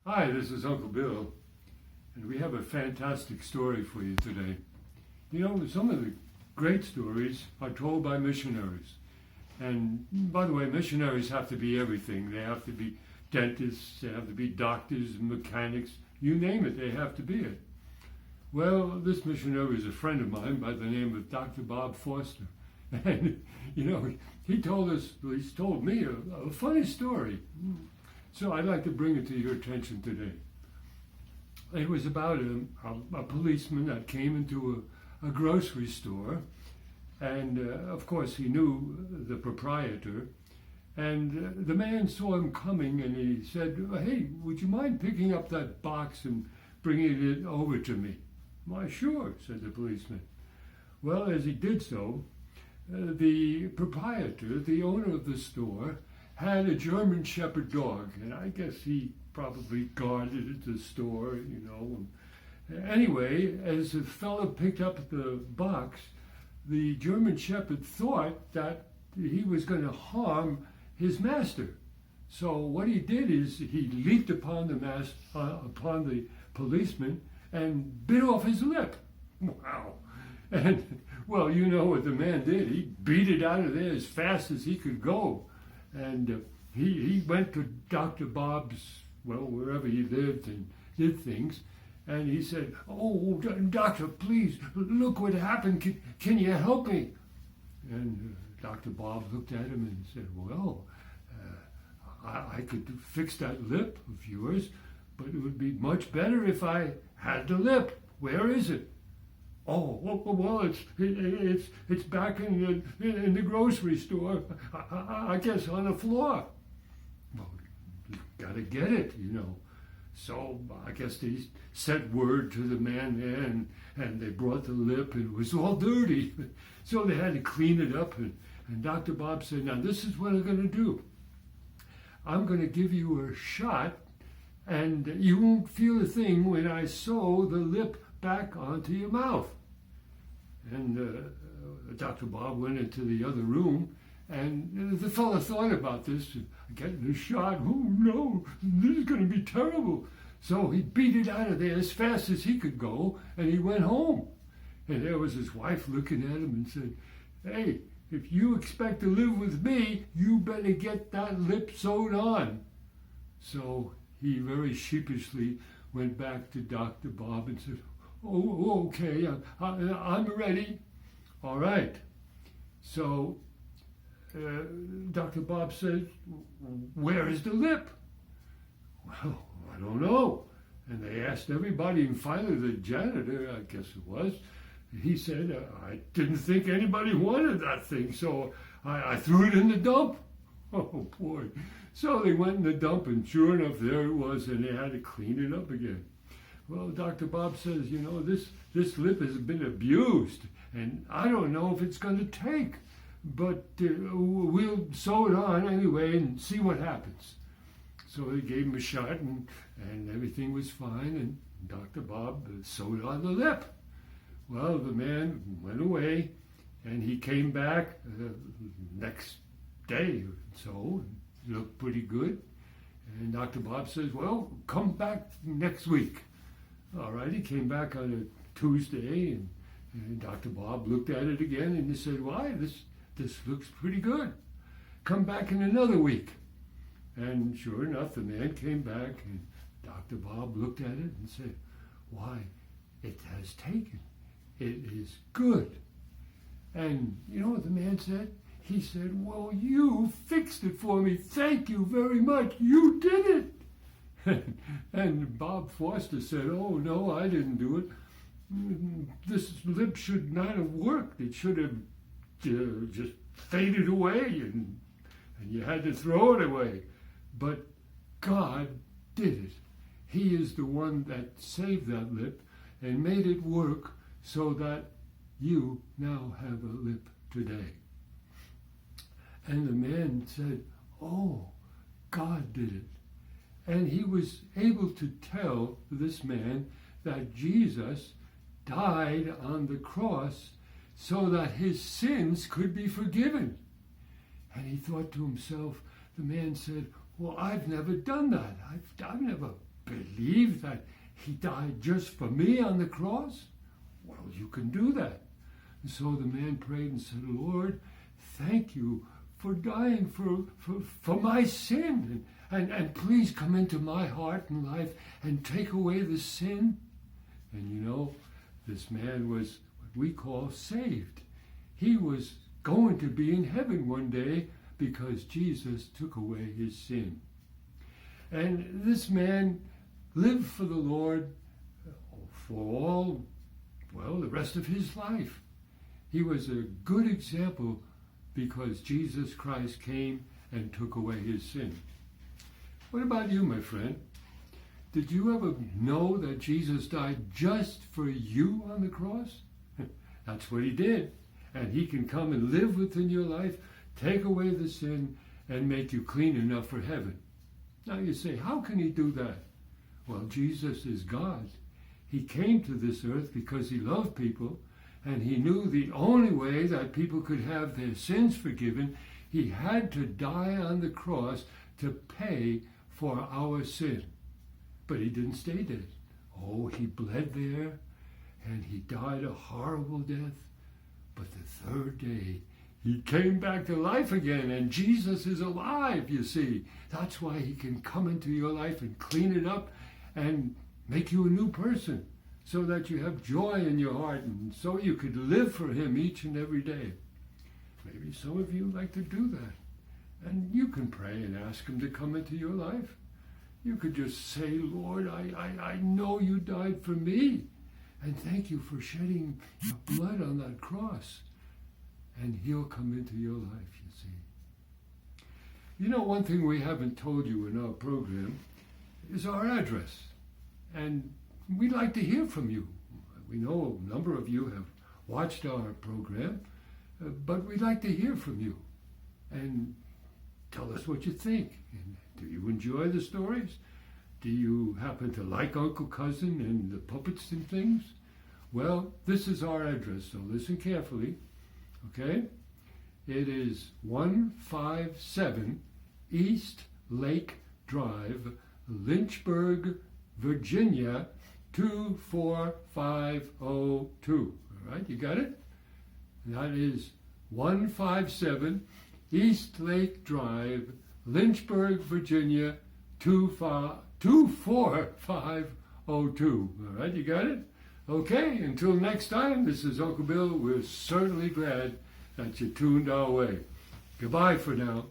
Hi, this is Uncle Bill, and we have a fantastic story for you today. You know, some of the great stories are told by missionaries. And by the way, missionaries have to be everything. They have to be dentists, they have to be doctors, mechanics, you name it, they have to be it. Well, this missionary is a friend of mine by the name of Dr. Bob Foster. And, you know, he told us, he's told me a funny story. So I'd like to bring it to your attention today. It was about a policeman that came into a grocery store, and of course he knew the proprietor, and the man saw him coming and he said, "Hey, would you mind picking up that box and bringing it over to me?" "Why, sure," said the policeman. Well, as he did so, the proprietor, the owner of the store, had a German Shepherd dog, and I guess he probably guarded the store, you know. Anyway, as the fellow picked up the box, the German Shepherd thought that he was going to harm his master. So what he did is he leaped upon upon the policeman and bit off his lip. Wow! And well, you know what the man did. He beat it out of there as fast as he could go. And he went to Dr. Bob's, well, wherever he lived and did things. And he said, "Oh, doctor, please, look what happened. Can you help me?" And Dr. Bob looked at him and said, "Well, I could fix that lip of yours, but it would be much better if I had the lip. Where is it?" "Oh, well, it's back in the grocery store. I guess on the floor." "Well, you gotta get it, you know." So I guess they sent word to the man there, and they brought the lip, and it was all dirty. So they had to clean it up, and Dr. Bob said, "Now this is what I'm going to do. I'm going to give you a shot, and you won't feel a thing when I sew the lip back onto your mouth." And Dr. Bob went into the other room, and the fellow thought about this, getting a shot. "Oh no, this is going to be terrible." So he beat it out of there as fast as he could go, and he went home. And there was his wife looking at him and said, "Hey, if you expect to live with me, you better get that lip sewed on." So he very sheepishly went back to Dr. Bob and said, "Oh, okay, I'm ready." "All right." So Dr. Bob said, "Where is the lip?" "Well, I don't know." And they asked everybody, and finally the janitor, I guess it was, he said, "I didn't think anybody wanted that thing, so I threw it in the dump." Oh, boy. So they went in the dump, and sure enough, there it was, and they had to clean it up again. Well, Dr. Bob says, "You know, this lip has been abused, and I don't know if it's going to take, but we'll sew it on anyway and see what happens." So they gave him a shot, and everything was fine, and Dr. Bob sewed on the lip. Well, the man went away, and he came back next day or so, and looked pretty good. And Dr. Bob says, "Well, come back next week." All right, he came back on a Tuesday, and Dr. Bob looked at it again, and he said, "Why, this looks pretty good. Come back in another week." And sure enough, the man came back, and Dr. Bob looked at it and said, "Why, it has taken. It is good." And you know what the man said? He said, "Well, you fixed it for me. Thank you very much. You did it." And Bob Foster said, "Oh, no, I didn't do it. This lip should not have worked. It should have just faded away, and you had to throw it away. But God did it. He is the one that saved that lip and made it work so that you now have a lip today." And the man said, "Oh, God did it." And he was able to tell this man that Jesus died on the cross so that his sins could be forgiven. And he thought to himself, the man said, "Well, I've never done that. I've never believe that he died just for me on the cross? Well, you can do that. And so the man prayed and said, Lord, thank you for dying for my sin. And please come into my heart and life and take away the sin. And you know, this man was what we call saved. He was going to be in heaven one day because Jesus took away his sin. And this man lived for the Lord for the rest of his life. He was a good example because Jesus Christ came and took away his sin. What about you, my friend? Did you ever know that Jesus died just for you on the cross? That's what he did. And he can come and live within your life, take away the sin, and make you clean enough for heaven. Now you say, how can he do that? Well, Jesus is God. He came to this earth because he loved people, and he knew the only way that people could have their sins forgiven, he had to die on the cross to pay for our sin. But he didn't stay dead. Oh, he bled there, and he died a horrible death. But the third day, he came back to life again, and Jesus is alive, you see. That's why he can come into your life and clean it up and make you a new person so that you have joy in your heart and so you could live for him each and every day. Maybe some of you like to do that. And you can pray and ask him to come into your life. You could just say, Lord, I know you died for me. And thank you for shedding your blood on that cross. And he'll come into your life, you see. You know, one thing we haven't told you in our program is our address. And we'd like to hear from you. We know a number of you have watched our program, but we'd like to hear from you. And tell us what you think. And do you enjoy the stories? Do you happen to like Uncle Cousin and the puppets and things? Well, this is our address, so listen carefully, okay? It is 157 East Lake Drive, Lynchburg, Virginia, 24502. All right, you got it? That is 157 East Lake Drive, Lynchburg, Virginia, 24502. All right, you got it? Okay, until next time, this is Uncle Bill. We're certainly glad that you tuned our way. Goodbye for now.